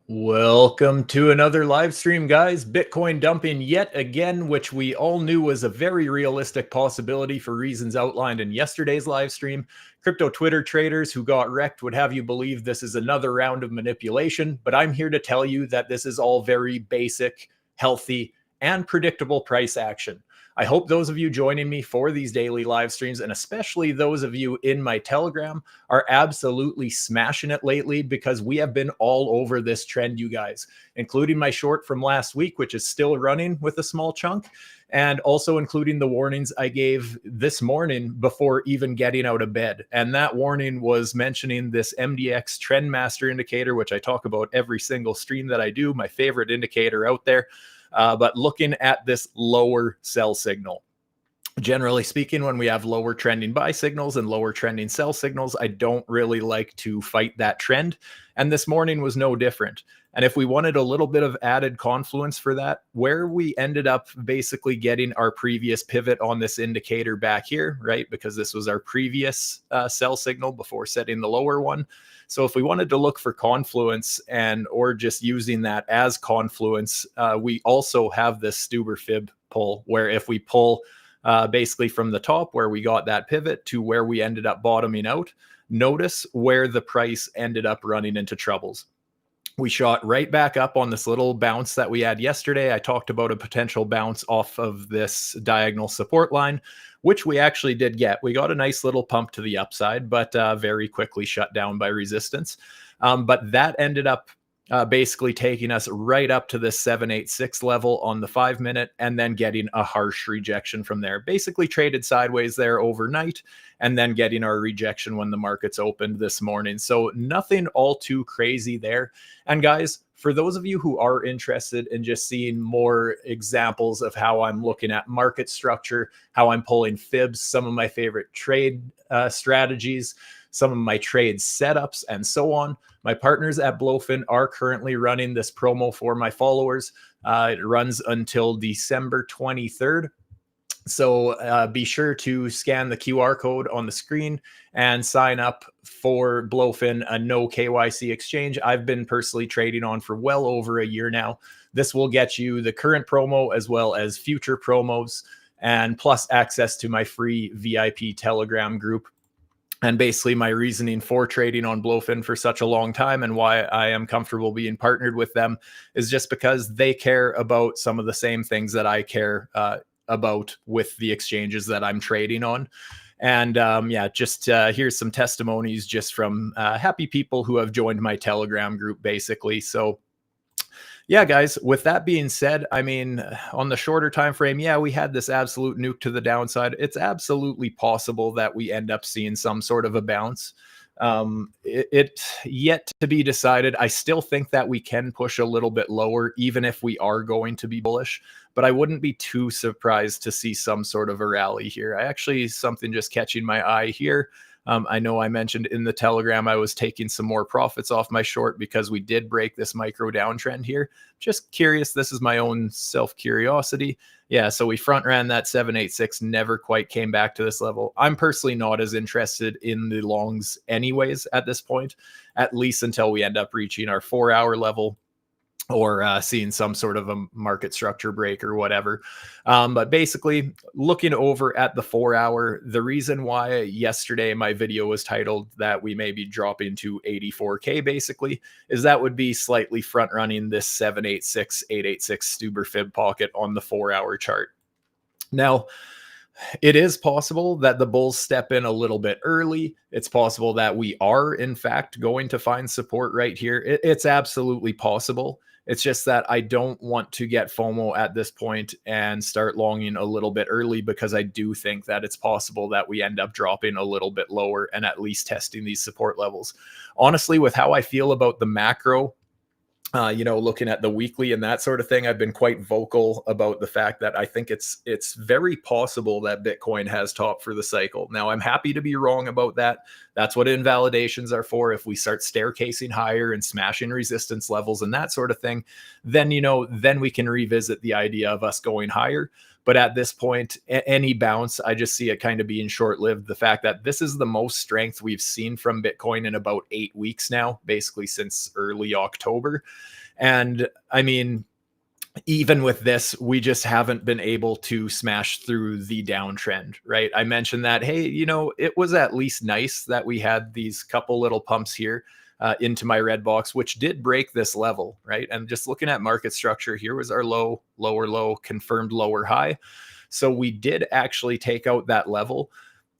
Welcome to another live stream, guys. Bitcoin dumping yet again, which we all knew was a very realistic possibility for reasons outlined in yesterday's live stream. Crypto Twitter traders who got wrecked would have you believe this is another round of manipulation, but I'm here to tell you that this is all very basic, healthy, and predictable price action. I hope those of you joining me for these daily live streams, and especially those of you in my Telegram, are absolutely smashing it lately, because we have been all over this trend, you guys, including my short from last week, which is still running with a small chunk, and also including the warnings I gave this morning before even getting out of bed. And that warning was mentioning this MDX Trend Master indicator, which I talk about every single stream that I do, my favorite indicator out there. But looking at this lower sell signal. Generally speaking, when we have lower trending buy signals and lower trending sell signals, I don't really like to fight that trend. And this morning was no different. And if we wanted a little bit of added confluence for that, where we ended up basically getting our previous pivot on this indicator back here, right? Because this was our previous sell signal before setting the lower one. So if we wanted to look for confluence or just using that as confluence, we also have this STUBER fib pull, where if we pull basically from the top where we got that pivot to where we ended up bottoming out, notice where the price ended up running into troubles. We shot right back up on this little bounce that we had yesterday. I talked about a potential bounce off of this diagonal support line, which we actually did get. We got a nice little pump to the upside, but very quickly shut down by resistance. But that ended up basically taking us right up to this 786 level on the 5-minute, and then getting a harsh rejection from there. Basically traded sideways there overnight, and then getting our rejection when the markets opened this morning. So nothing all too crazy there. And guys, for those of you who are interested in just seeing more examples of how I'm looking at market structure, how I'm pulling fibs, some of my favorite trade strategies, some of my trade setups, and so on, my partners at BloFin are currently running this promo for my followers. It runs until December 23rd. So be sure to scan the QR code on the screen and sign up for BloFin, a no KYC exchange I've been personally trading on for well over a year now. This will get you the current promo as well as future promos, and plus access to my free VIP Telegram group. And basically my reasoning for trading on BloFin for such a long time, and why I am comfortable being partnered with them, is just because they care about some of the same things that I care about with the exchanges that I'm trading on. And yeah, just here's some testimonies just from happy people who have joined my Telegram group, basically. So yeah, guys, with that being said, I mean, on the shorter time frame, yeah, we had this absolute nuke to the downside. It's absolutely possible that we end up seeing some sort of a bounce. It yet to be decided. I still think that we can push a little bit lower, even if we are going to be bullish, but I wouldn't be too surprised to see some sort of a rally here. Something just catching my eye here. I know I mentioned in the Telegram I was taking some more profits off my short because we did break this micro downtrend here. Just curious. This is my own self-curiosity. Yeah, so we front ran that 786, never quite came back to this level. I'm personally not as interested in the longs anyways at this point, at least until we end up reaching our 4-hour level, or seeing some sort of a market structure break or whatever. But basically, looking over at the 4-hour, the reason why yesterday my video was titled that we may be dropping to 84K basically, is that would be slightly front running this 786, 886 STUBER fib pocket on the 4-hour chart. Now, it is possible that the bulls step in a little bit early. It's possible that we are, in fact, going to find support right here. It's absolutely possible. It's just that I don't want to get FOMO at this point and start longing a little bit early, because I do think that it's possible that we end up dropping a little bit lower and at least testing these support levels. Honestly, with how I feel about the macro, looking at the weekly and that sort of thing, I've been quite vocal about the fact that I think it's very possible that Bitcoin has topped for the cycle. Now, I'm happy to be wrong about that. That's what invalidations are for. If we start staircasing higher and smashing resistance levels and that sort of thing, then we can revisit the idea of us going higher. But at this point, any bounce, I just see it kind of being short lived. The fact that this is the most strength we've seen from Bitcoin in about 8 weeks now, basically since early October. And I mean, even with this, we just haven't been able to smash through the downtrend, right? I mentioned that, hey, it was at least nice that we had these couple little pumps here into my red box, which did break this level, right? And just looking at market structure, here was our low, lower low, confirmed lower high. So we did actually take out that level.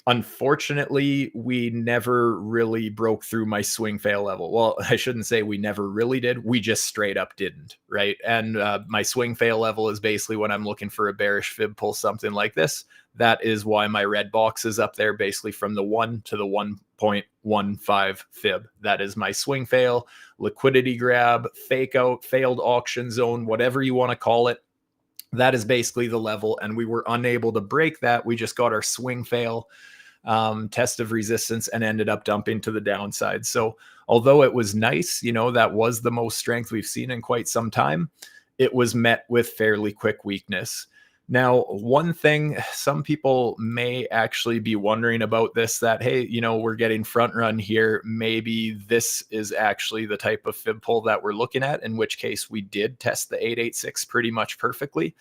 Unfortunately, we never really broke through my swing fail level. Well, I shouldn't say we never really did. We just straight up didn't, right? And my swing fail level is basically when I'm looking for a bearish fib pull something like this. That is why my red box is up there, basically from the 1 to the 1.15 fib. That is my swing fail, liquidity grab, fake out, failed auction zone, whatever you want to call it. That is basically the level, and we were unable to break that. We just got our swing fail test of resistance and ended up dumping to the downside. So although it was nice, that was the most strength we've seen in quite some time, it was met with fairly quick weakness. Now, one thing some people may actually be wondering about this, that, hey, we're getting front run here. Maybe this is actually the type of fib pull that we're looking at, in which case we did test the 886 pretty much perfectly.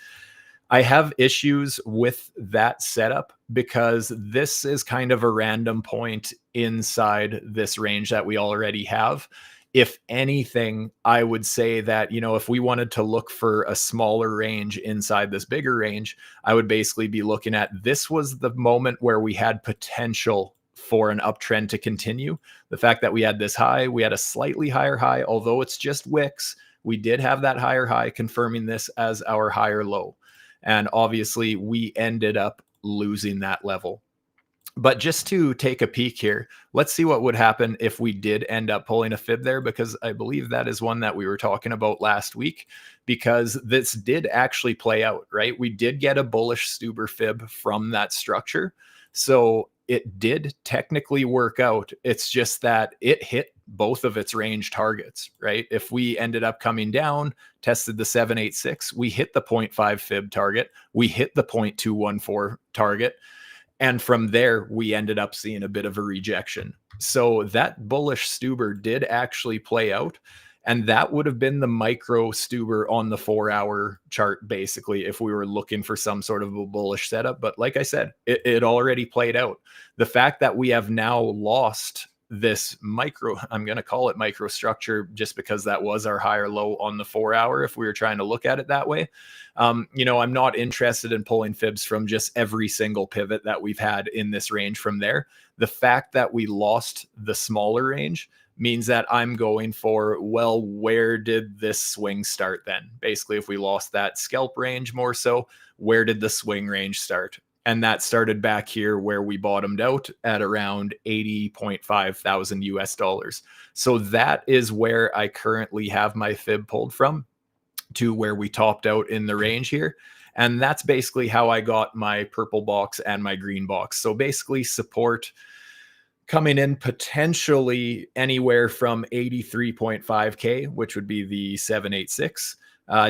I have issues with that setup because this is kind of a random point inside this range that we already have. If anything, I would say that, if we wanted to look for a smaller range inside this bigger range, I would basically be looking at, this was the moment where we had potential for an uptrend to continue. The fact that we had this high, we had a slightly higher high, although it's just wicks, we did have that higher high, confirming this as our higher low. And obviously we ended up losing that level. But just to take a peek here, let's see what would happen if we did end up pulling a fib there, because I believe that is one that we were talking about last week, because this did actually play out, right? We did get a bullish STUBER fib from that structure. So it did technically work out. It's just that it hit both of its range targets, right? If we ended up coming down, tested the 786, we hit the 0.5 fib target, we hit the 0.214 target. And from there, we ended up seeing a bit of a rejection. So that bullish STUBER did actually play out. And that would have been the micro STUBER on the 4-hour chart, basically, if we were looking for some sort of a bullish setup. But like I said, it already played out. The fact that we have now lost this micro, I'm going to call it microstructure, just because that was our higher low on the 4-hour, if we were trying to look at it that way. I'm not interested in pulling fibs from just every single pivot that we've had in this range from there. The fact that we lost the smaller range means that I'm going for, well, where did this swing start then? Basically, if we lost that scalp range more so, where did the swing range start? And that started back here where we bottomed out at around 80.5 thousand US dollars. So that is where I currently have my fib pulled from, to where we topped out in the range here. And that's basically how I got my purple box and my green box. So basically support coming in potentially anywhere from 83.5K, which would be the 786,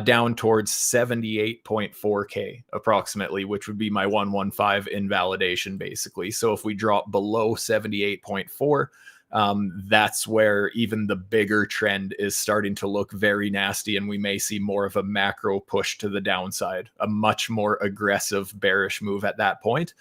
down towards 78.4K approximately, which would be my 115 invalidation basically. So if we drop below 78.4, that's where even the bigger trend is starting to look very nasty, and we may see more of a macro push to the downside, a much more aggressive bearish move at that point.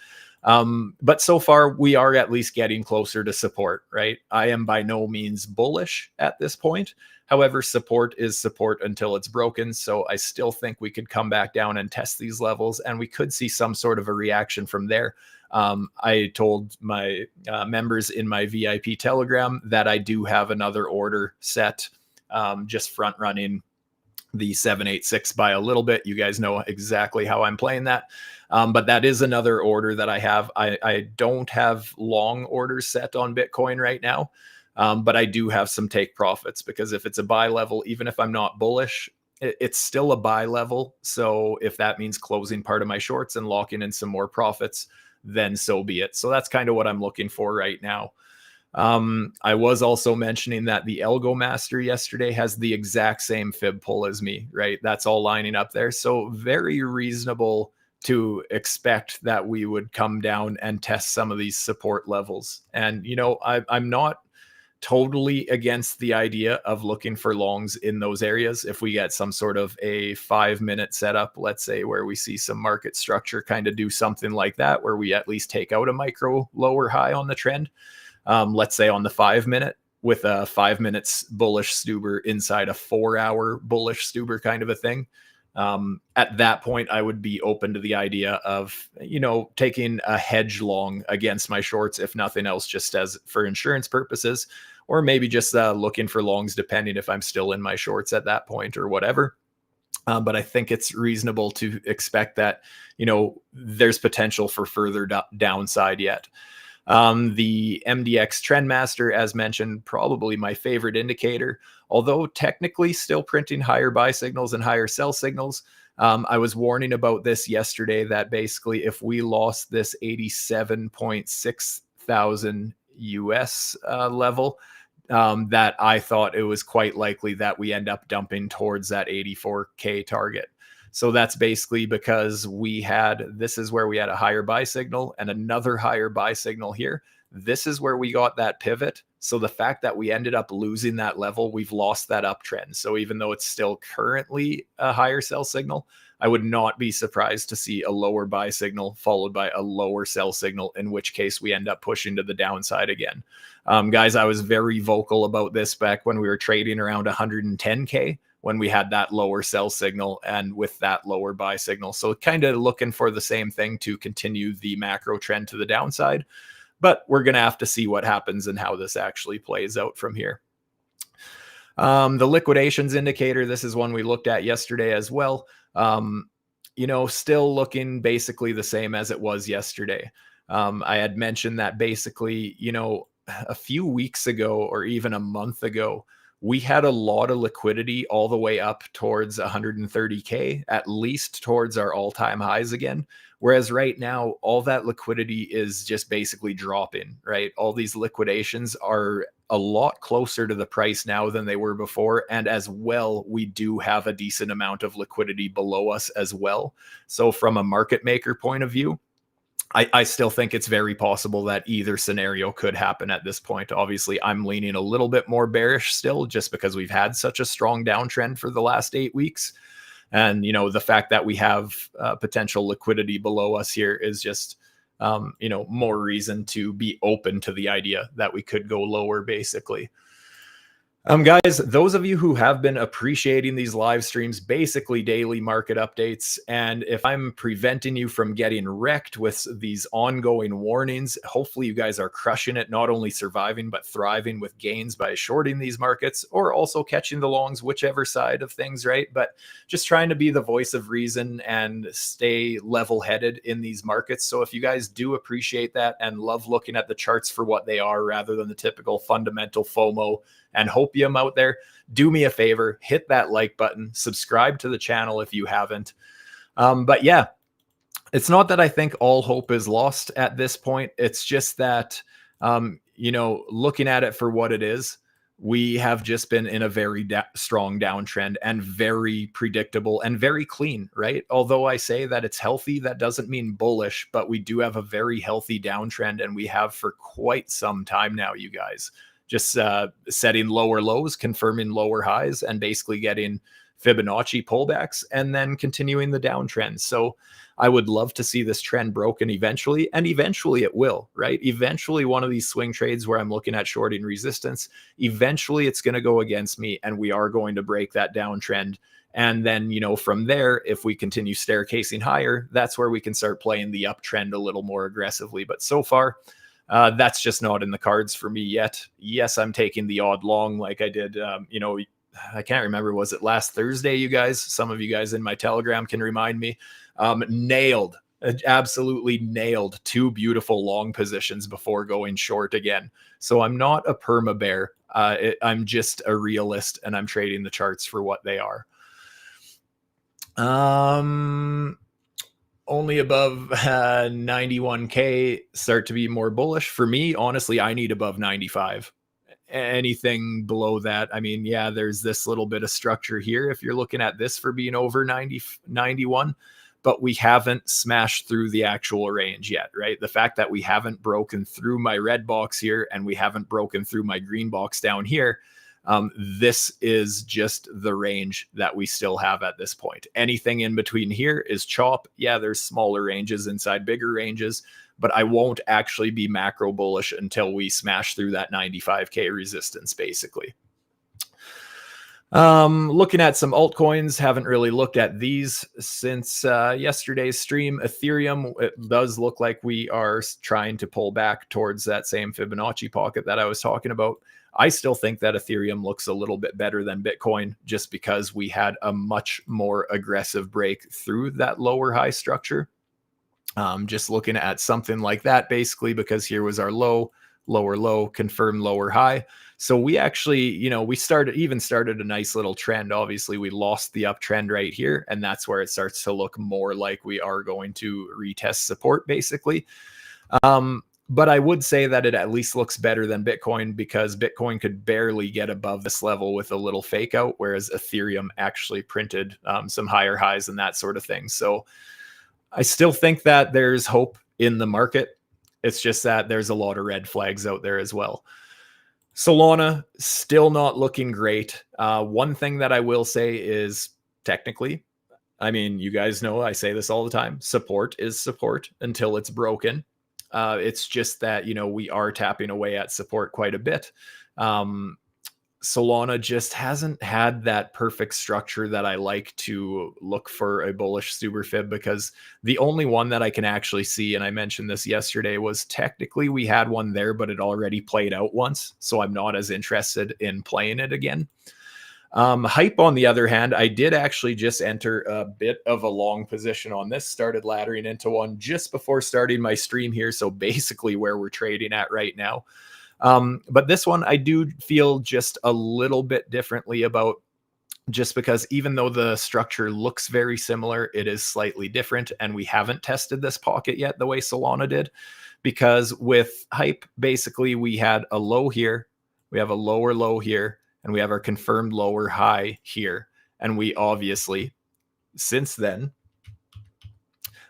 But so far we are at least getting closer to support, right? I am by no means bullish at this point. However, support is support until it's broken. So I still think we could come back down and test these levels, and we could see some sort of a reaction from there. I told my members in my VIP Telegram that I do have another order set, just front running the 786 by a little bit. You guys know exactly how I'm playing that. But that is another order that I have. I don't have long orders set on Bitcoin right now, but I do have some take profits, because if it's a buy level, even if I'm not bullish, it's still a buy level. So if that means closing part of my shorts and locking in some more profits, then so be it. So that's kind of what I'm looking for right now. I was also mentioning that the ALGO master yesterday has the exact same fib pull as me, right? That's all lining up there. So very reasonable to expect that we would come down and test some of these support levels. And, I'm not totally against the idea of looking for longs in those areas. If we get some sort of a 5-minute setup, let's say, where we see some market structure kind of do something like that, where we at least take out a micro lower high on the trend, let's say on the 5-minute, with a 5 minutes bullish STUBER inside a 4-hour bullish STUBER kind of a thing. At that point, I would be open to the idea of, taking a hedge long against my shorts, if nothing else, just as for insurance purposes, or maybe just looking for longs, depending if I'm still in my shorts at that point or whatever. But I think it's reasonable to expect that, there's potential for further downside yet. The MDX Trendmaster, as mentioned, probably my favorite indicator, although technically still printing higher buy signals and higher sell signals. I was warning about this yesterday, that basically if we lost this 87.6 thousand US level, that I thought it was quite likely that we end up dumping towards that 84K target. So that's basically because this is where we had a higher buy signal and another higher buy signal here. This is where we got that pivot. So the fact that we ended up losing that level, we've lost that uptrend. So even though it's still currently a higher sell signal, I would not be surprised to see a lower buy signal followed by a lower sell signal, in which case we end up pushing to the downside again. Guys, I was very vocal about this back when we were trading around 110K, when we had that lower sell signal and with that lower buy signal. So kind of looking for the same thing to continue the macro trend to the downside. But we're going to have to see what happens and how this actually plays out from here. The liquidations indicator, this is one we looked at yesterday as well. Still looking basically the same as it was yesterday. I had mentioned that basically, a few weeks ago or even a month ago, we had a lot of liquidity all the way up towards 130K, at least towards our all-time highs again. Whereas right now, all that liquidity is just basically dropping, right? All these liquidations are a lot closer to the price now than they were before. And as well, we do have a decent amount of liquidity below us as well. So from a market maker point of view, I still think it's very possible that either scenario could happen at this point. Obviously, I'm leaning a little bit more bearish still, just because we've had such a strong downtrend for the last 8 weeks. And, the fact that we have potential liquidity below us here is just, more reason to be open to the idea that we could go lower, basically. Guys, those of you who have been appreciating these live streams, basically daily market updates, and if I'm preventing you from getting wrecked with these ongoing warnings, hopefully you guys are crushing it, not only surviving, but thriving with gains by shorting these markets or also catching the longs, whichever side of things, right? But just trying to be the voice of reason and stay level-headed in these markets. So if you guys do appreciate that and love looking at the charts for what they are rather than the typical fundamental FOMO and hopium out there, do me a favor, hit that like button, subscribe to the channel if you haven't. But yeah, it's not that I think all hope is lost at this point. It's just that, looking at it for what it is, we have just been in a very strong downtrend and very predictable and very clean, right? Although I say that it's healthy, that doesn't mean bullish, but we do have a very healthy downtrend, and we have for quite some time now, you guys. Just setting lower lows, confirming lower highs, and basically getting Fibonacci pullbacks and then continuing the downtrend. So I would love to see this trend broken eventually, and eventually it will, right? Eventually one of these swing trades where I'm looking at shorting resistance, eventually it's going to go against me and we are going to break that downtrend. And then, from there, if we continue staircasing higher, that's where we can start playing the uptrend a little more aggressively. But so far, that's just not in the cards for me yet. Yes, I'm taking the odd long like I did, I can't remember, was it last Thursday, you guys? Some of you guys in my Telegram can remind me. Absolutely nailed 2 beautiful long positions before going short again. So I'm not a perma bear. I'm just a realist, and I'm trading the charts for what they are. Only above 91K start to be more bullish. For me, honestly, I need above 95. Anything below that, I mean, there's this little bit of structure here if you're looking at this for being over 90, 91. but we haven't smashed through the actual range yet, right? The fact that we haven't broken through my red box here and we haven't broken through my green box down here, this is just the range that we still have at this point. Anything in between here is chop. Yeah, there's smaller ranges inside bigger ranges, but I won't actually be macro bullish until we smash through that 95K resistance, basically. Looking at some altcoins, haven't really looked at these since yesterday's stream. Ethereum, it does look like we are trying to pull back towards that same Fibonacci pocket that I was talking about. I still think that Ethereum looks a little bit better than Bitcoin just because we had a much more aggressive break through that lower high structure. Just looking at something like that, basically, because here was our low, lower low, confirmed lower high. So we actually, you know, we started a nice little trend. Obviously, we lost the uptrend right here, and that's where it starts to look more like we are going to retest support, basically. But I would say that it at least looks better than Bitcoin because Bitcoin could barely get above this level with a little fake out, whereas Ethereum actually printed some higher highs and that sort of thing. So I still think that there's hope in the market. It's just that there's a lot of red flags out there as well. Solana, still not looking great. One thing that I will say is technically, I mean, you guys know I say this all the time, support is support until it's broken. It's just that, you know, we are tapping away at support quite a bit. Solana just hasn't had that perfect structure that I like to look for a bullish STUBER fib, because the only one that I can actually see, and I mentioned this yesterday, was technically we had one there, but it already played out once. So I'm not as interested in playing it again. Hype, on the other hand, I did actually just enter a bit of a long position on this, started laddering into one just before starting my stream here. So basically where we're trading at right now. But this one I do feel just a little bit differently about, just because even though the structure looks very similar, it is slightly different. And we haven't tested this pocket yet the way Solana did, because with Hype, basically we had a low here, we have a lower low here, and we have our confirmed lower high here. And we obviously, since then,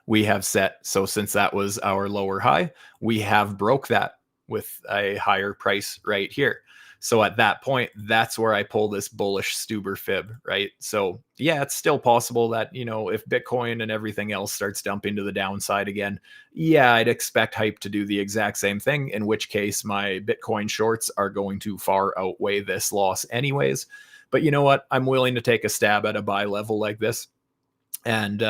we have set, so since that was our lower high, we have broke that with a higher price right here. So at that point, that's where I pull this bullish STUBER fib, right? So yeah, it's still possible that, you know, if Bitcoin and everything else starts dumping to the downside again, yeah, I'd expect Hype to do the exact same thing, in which case my Bitcoin shorts are going to far outweigh this loss anyways. But you know what? I'm willing to take a stab at a buy level like this. And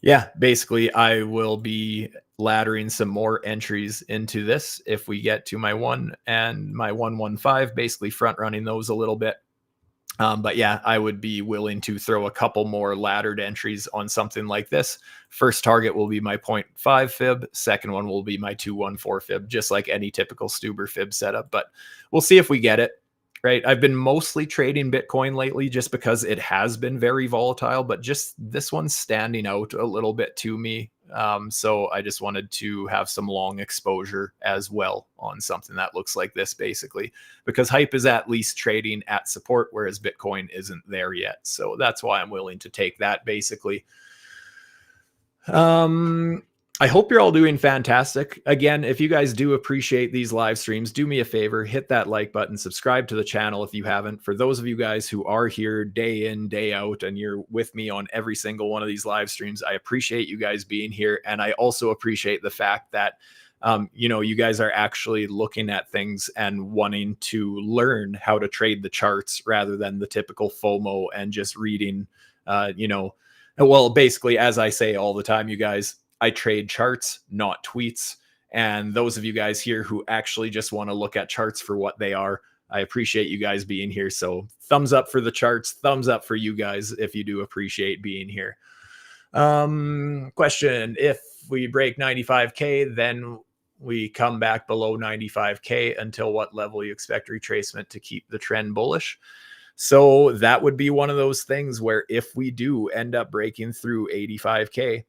yeah, basically I will be laddering some more entries into this if we get to my 1 and my 115, basically front running those a little bit. But yeah, I would be willing to throw a couple more laddered entries on something like this. First target will be my 0.5 fib. Second one will be my 214 fib, just like any typical STUBER fib setup. But we'll see if we get it. Right. I've been mostly trading Bitcoin lately just because it has been very volatile, but just this one's standing out a little bit to me. So I just wanted to have some long exposure as well on something that looks like this, basically, because Hype is at least trading at support, whereas Bitcoin isn't there yet. So that's why I'm willing to take that, basically. I hope you're all doing fantastic. Again, if you guys do appreciate these live streams, do me a favor, hit that like button, subscribe to the channel if you haven't. For those of you guys who are here day in, day out, and you're with me on every single one of these live streams, I appreciate you guys being here. And I also appreciate the fact that, you know, you guys are actually looking at things and wanting to learn how to trade the charts rather than the typical FOMO and just reading, you know, well, basically, as I say all the time, you guys, I trade charts, not tweets. And those of you guys here who actually just want to look at charts for what they are, I appreciate you guys being here. So thumbs up for the charts, thumbs up for you guys if you do appreciate being here. Question: if we break 95K, then we come back below 95K, until what level you expect retracement to keep the trend bullish? So that would be one of those things where if we do end up breaking through 85K,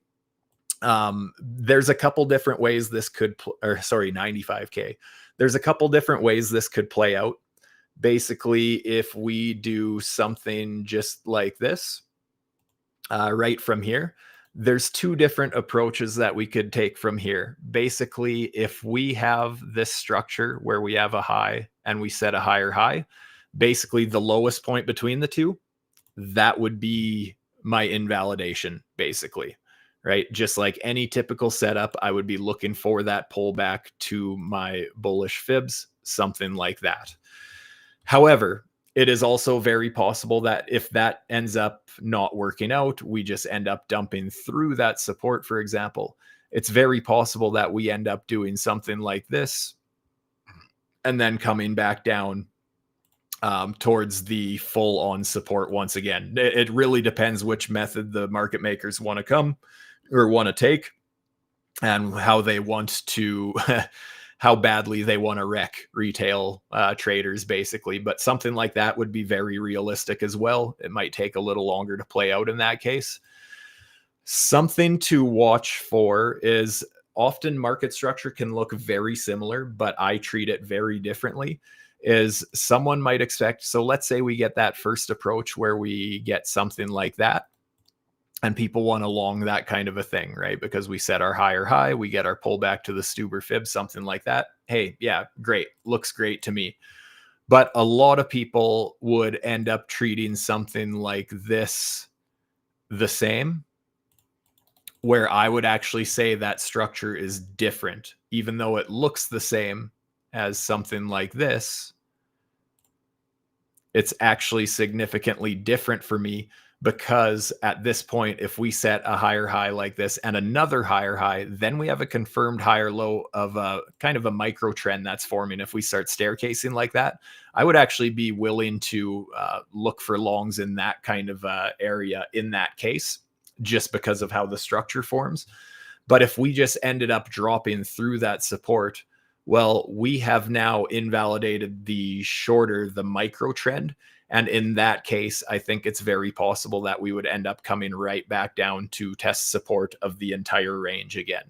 there's a couple different ways this could, 95K. There's a couple different ways this could play out. Basically, if we do something just like this, right from here, There's two different approaches that we could take from here. Basically, if we have this structure where we have a high and we set a higher high, basically the lowest point between the two, that would be my invalidation, basically, right? Just like any typical setup, I would be looking for that pullback to my bullish fibs, something like that. However, it is also very possible that if that ends up not working out, we just end up dumping through that support, for example. It's very possible that we end up doing something like this and then coming back down towards the full on support once again. It really depends which method the market makers want to come or want to take and how they want to how badly they want to wreck retail traders, basically. But something like that would be very realistic as well. It might take a little longer to play out in that case. Something to watch for is often market structure can look very similar, but I treat it very differently. Is someone might expect, so let's say we get that first approach where we get something like that, and people want to long that kind of a thing, right? Because we set our higher high, we get our pullback to the STUBER fib, something like that. Hey, yeah, great. Looks great to me. But a lot of people would end up treating something like this the same, where I would actually say that structure is different, even though it looks the same as something like this. It's actually significantly different for me, because at this point, if we set a higher high like this and another higher high, then we have a confirmed higher low of a kind of a micro trend that's forming. If we start staircasing like that, I would actually be willing to look for longs in that kind of area in that case, just because of how the structure forms. But if we just ended up dropping through that support, well, we have now invalidated the shorter, the micro trend. And in that case, I think it's very possible that we would end up coming right back down to test support of the entire range again,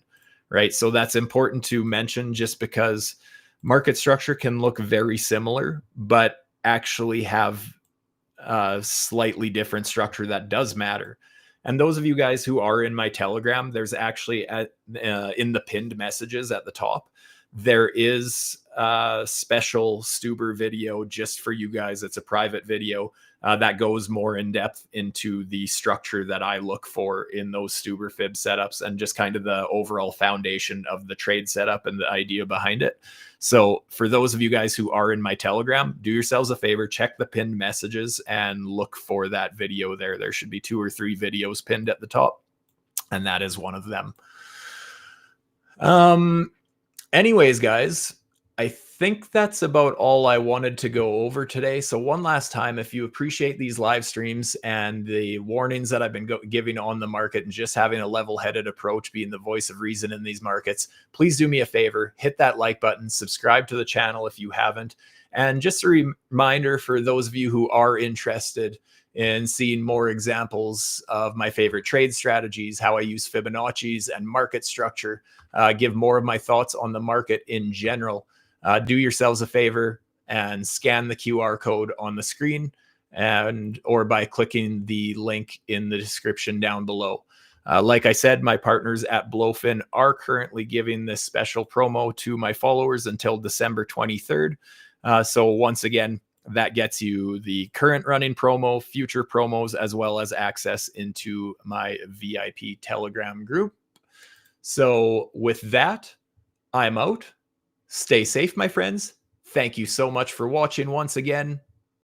right? So that's important to mention, just because market structure can look very similar, but actually have a slightly different structure that does matter. And those of you guys who are in my Telegram, there's actually in the pinned messages at the top, there is a special STUBER video just for you guys. It's a private video that goes more in depth into the structure that I look for in those STUBER fib setups, and just kind of the overall foundation of the trade setup and the idea behind it. So for those of you guys who are in my Telegram, do yourselves a favor, check the pinned messages and look for that video there. There should be 2 or 3 videos pinned at the top, and that is one of them. Anyways, guys, I think that's about all I wanted to go over today. So one last time, if you appreciate these live streams and the warnings that I've been giving on the market, and just having a level-headed approach, being the voice of reason in these markets, please do me a favor, hit that like button, subscribe to the channel if you haven't. And just a reminder for those of you who are interested in seeing more examples of my favorite trade strategies, how I use Fibonacci's and market structure, give more of my thoughts on the market in general, do yourselves a favor and scan the QR code on the screen, or by clicking the link in the description down below. Like I said, my partners at BloFin are currently giving this special promo to my followers until December 23rd. So once again, that gets you the current running promo, future promos, as well as access into my VIP Telegram group. So with that, I'm out. Stay safe, my friends. Thank you so much for watching once again,